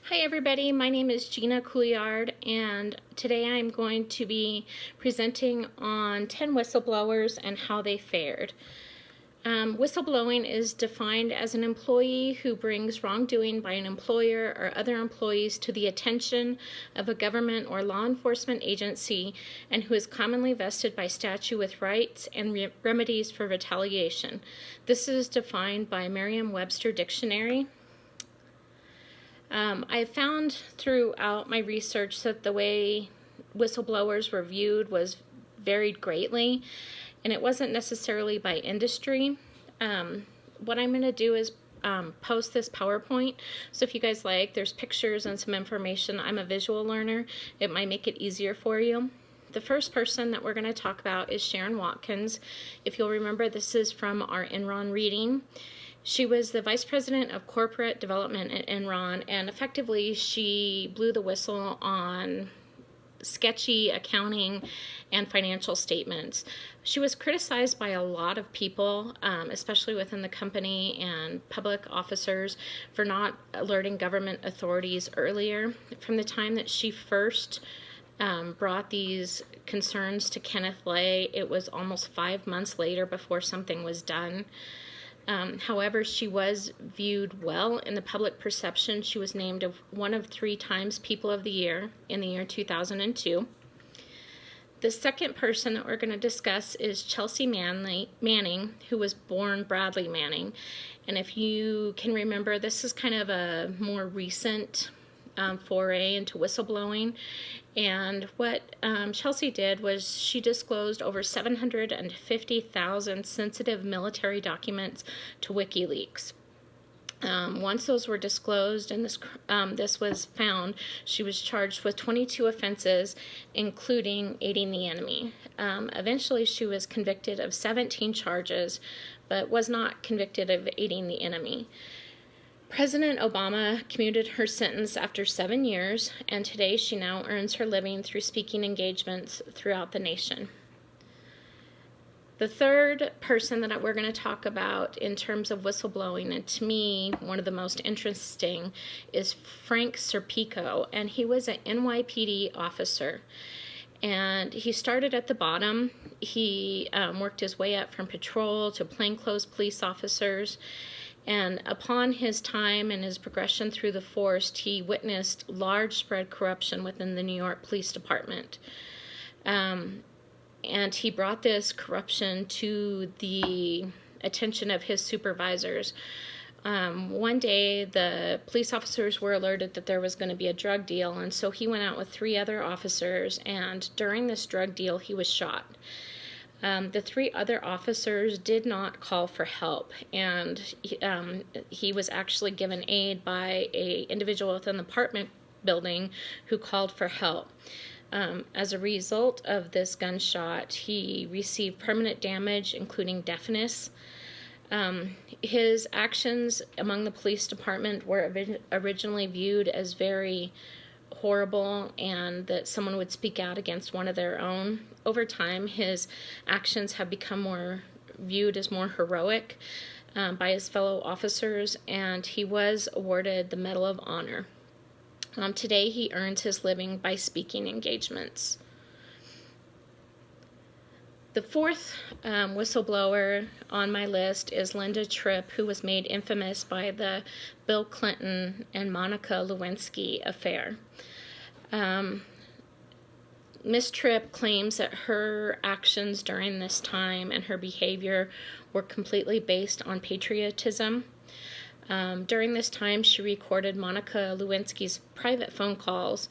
Hi everybody, my name is Gina Couillard and today I'm going to be presenting on 10 whistleblowers and how they fared. Whistleblowing is defined as an employee who brings wrongdoing by an employer or other employees to the attention of a government or law enforcement agency and who is commonly vested by statute with rights and remedies for retaliation. This is defined by Merriam-Webster Dictionary. I found throughout my research that the way whistleblowers were viewed was varied greatly, and it wasn't necessarily by industry. What I'm going to do is post this PowerPoint, so if you guys like, there's pictures and some information. I'm a visual learner. It might make it easier for you. The first person that we're going to talk about is Sharon Watkins. If you'll remember, this is from our Enron reading. She was the Vice President of Corporate Development at Enron, and effectively she blew the whistle on sketchy accounting and financial statements. She was criticized by a lot of people, especially within the company and public officers, for not alerting government authorities earlier. From the time that she first brought these concerns to Kenneth Lay, it was almost 5 months later before something was done. However, she was viewed well in the public perception. She was named one of 3 times People of the Year in the year 2002. The second person that we're going to discuss is Chelsea Manning, who was born Bradley Manning. And if you can remember, this is kind of a more recent foray into whistleblowing. And what Chelsea did was she disclosed over 750,000 sensitive military documents to WikiLeaks. Once those were disclosed and this was found, she was charged with 22 offenses, including aiding the enemy. Eventually, she was convicted of 17 charges, but was not convicted of aiding the enemy. President Obama commuted her sentence after 7 years, and today she now earns her living through speaking engagements throughout the nation. The third person that we're going to talk about in terms of whistleblowing, and to me, one of the most interesting, is Frank Serpico, and he was an NYPD officer. And he started at the bottom. He worked his way up from patrol to plainclothes police officers. And upon his time and his progression through the force, he witnessed large spread corruption within the New York Police Department. And he brought this corruption to the attention of his supervisors. One day, the police officers were alerted that there was going to be a drug deal, and so he went out with 3 other officers, and during this drug deal, he was shot. The 3 other officers did not call for help, and he was actually given aid by an individual within the apartment building who called for help. As a result of this gunshot, he received permanent damage, including deafness. His actions among the police department were originally viewed as very horrible, and that someone would speak out against one of their own. Over time, his actions have become viewed as more heroic by his fellow officers, and he was awarded the Medal of Honor. Today, he earns his living by speaking engagements. The fourth whistleblower on my list is Linda Tripp, who was made infamous by the Bill Clinton and Monica Lewinsky affair. Ms. Tripp claims that her actions during this time and her behavior were completely based on patriotism. During this time, she recorded Monica Lewinsky's private phone calls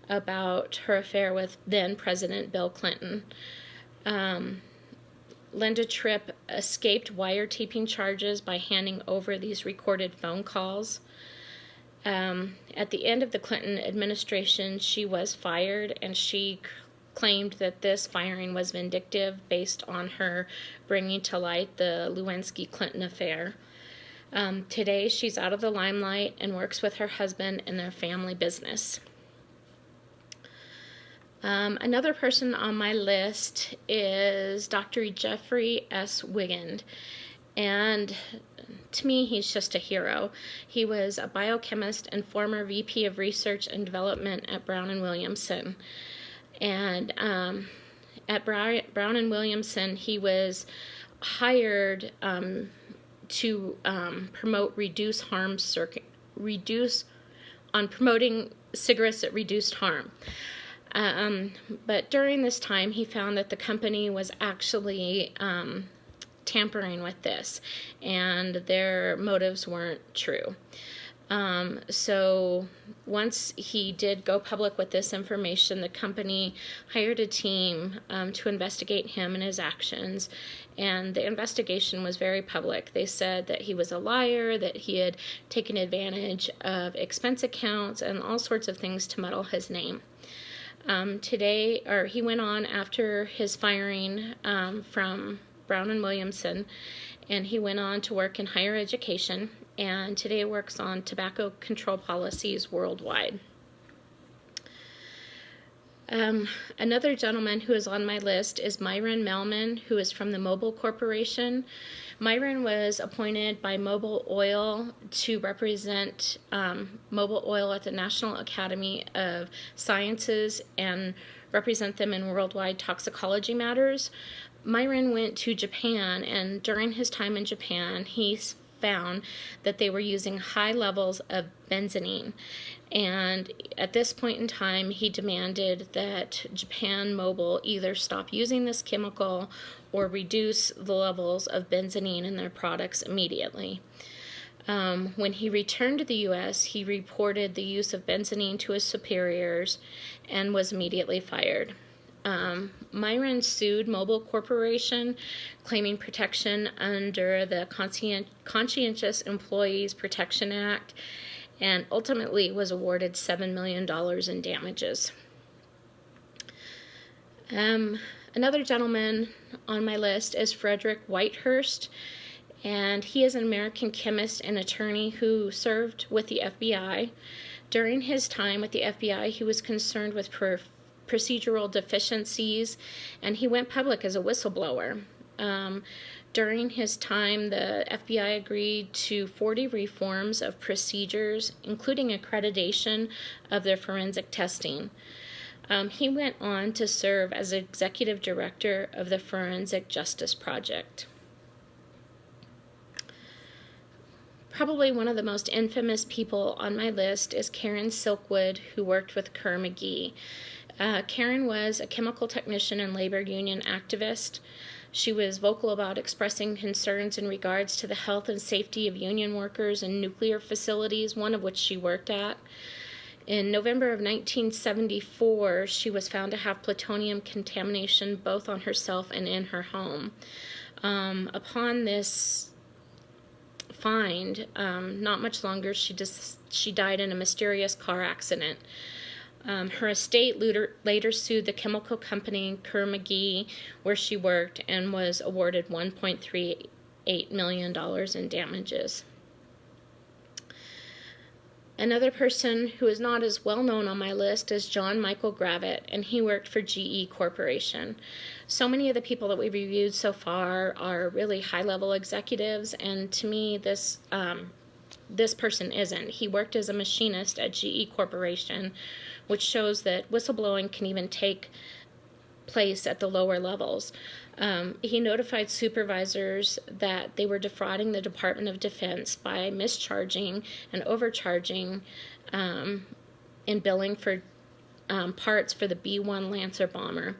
about her affair with then President Bill Clinton. Linda Tripp escaped wiretapping charges by handing over these recorded phone calls. At the end of the Clinton administration, she was fired, and she claimed that this firing was vindictive based on her bringing to light the Lewinsky-Clinton affair. Today, she's out of the limelight and works with her husband in their family business. Another person on my list is Dr. Jeffrey S. Wigand. And to me, he's just a hero. He was a biochemist and former VP of Research and Development at Brown and Williamson. And at Brown and Williamson, he was hired to promote promoting cigarettes that reduced harm. But during this time, he found that the company was actually tampering with this, and their motives weren't true. So once he did go public with this information, the company hired a team to investigate him and his actions, and the investigation was very public. They said that he was a liar, that he had taken advantage of expense accounts and all sorts of things to muddle his name. He went on after his firing from Brown and Williamson, and he went on to work in higher education, and today works on tobacco control policies worldwide. Another gentleman who is on my list is Myron Melman, who is from the Mobil Corporation. Myron was appointed by Mobil Oil to represent Mobil Oil at the National Academy of Sciences and represent them in worldwide toxicology matters. Myron went to Japan, and during his time in Japan, he found that they were using high levels of benzene. And at this point in time, he demanded that Japan Mobil either stop using this chemical or reduce the levels of benzene in their products immediately. When he returned to the U.S., he reported the use of benzene to his superiors and was immediately fired. Myron sued Mobil Corporation, claiming protection under the Conscientious Employees Protection Act, and ultimately was awarded $7 million in damages. Another gentleman on my list is Frederick Whitehurst, and he is an American chemist and attorney who served with the FBI. During his time with the FBI, he was concerned with procedural deficiencies, and he went public as a whistleblower. During his time, the FBI agreed to 40 reforms of procedures, including accreditation of their forensic testing. He went on to serve as executive director of the Forensic Justice Project. Probably one of the most infamous people on my list is Karen Silkwood, who worked with Kerr McGee. Karen was a chemical technician and labor union activist. She was vocal about expressing concerns in regards to the health and safety of union workers in nuclear facilities, one of which she worked at. In November of 1974, she was found to have plutonium contamination both on herself and in her home. Upon this find, not much longer, she died in a mysterious car accident. Her estate later sued the chemical company Kerr McGee, where she worked, and was awarded $1.38 million in damages. Another person who is not as well known on my list is John Michael Gravett, and he worked for GE Corporation. So many of the people that we've reviewed so far are really high-level executives, and to me, this person isn't. He worked as a machinist at GE Corporation, which shows that whistleblowing can even take place at the lower levels. He notified supervisors that they were defrauding the Department of Defense by mischarging and overcharging in billing for parts for the B-1 Lancer bomber.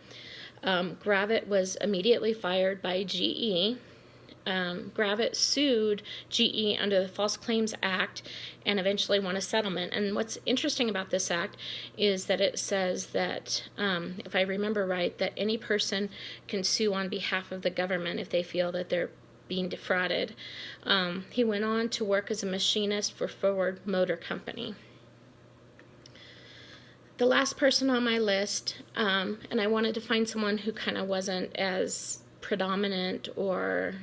Gravett was immediately fired by GE. Gravett sued GE under the False Claims Act and eventually won a settlement. And what's interesting about this act is that it says that, if I remember right, that any person can sue on behalf of the government if they feel that they're being defrauded. He went on to work as a machinist for Ford Motor Company. The last person on my list, and I wanted to find someone who kind of wasn't as predominant or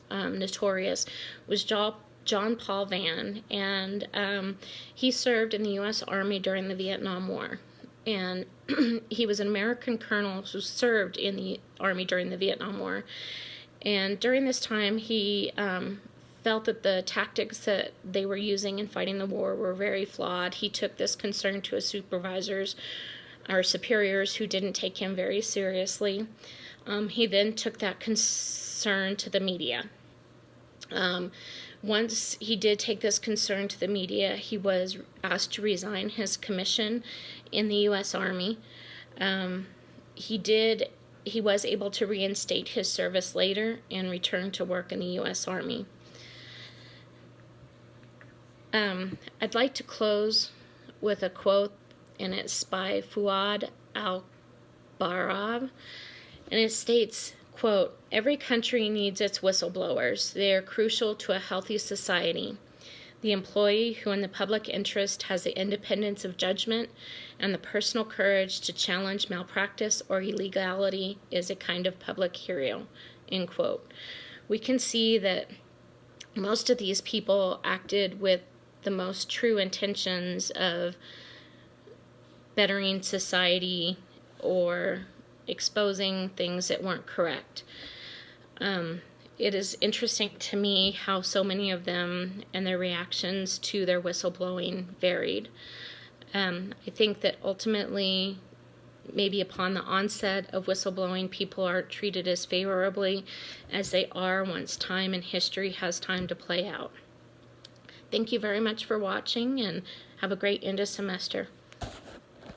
notorious, was John Paul Vann, and he served in the U.S. Army during the Vietnam War. And he was an American colonel who served in the Army during the Vietnam War. And during this time, he felt that the tactics that they were using in fighting the war were very flawed. He took this concern to his supervisors or superiors, who didn't take him very seriously. He then took that concern to the media. Once he did take this concern to the media, he was asked to resign his commission in the U.S. Army. He was able to reinstate his service later and return to work in the U.S. Army. I'd like to close with a quote, and it's by Fuad al-Barab, and it states, quote, "Every country needs its whistleblowers. They are crucial to a healthy society. The employee who in the public interest has the independence of judgment and the personal courage to challenge malpractice or illegality is a kind of public hero," end quote. We can see that most of these people acted with the most true intentions of bettering society or exposing things that weren't correct. It is interesting to me how so many of them and their reactions to their whistleblowing varied. I think that ultimately, maybe upon the onset of whistleblowing, people are treated as favorably as they are once time and history has time to play out. Thank you very much for watching, and have a great end of semester.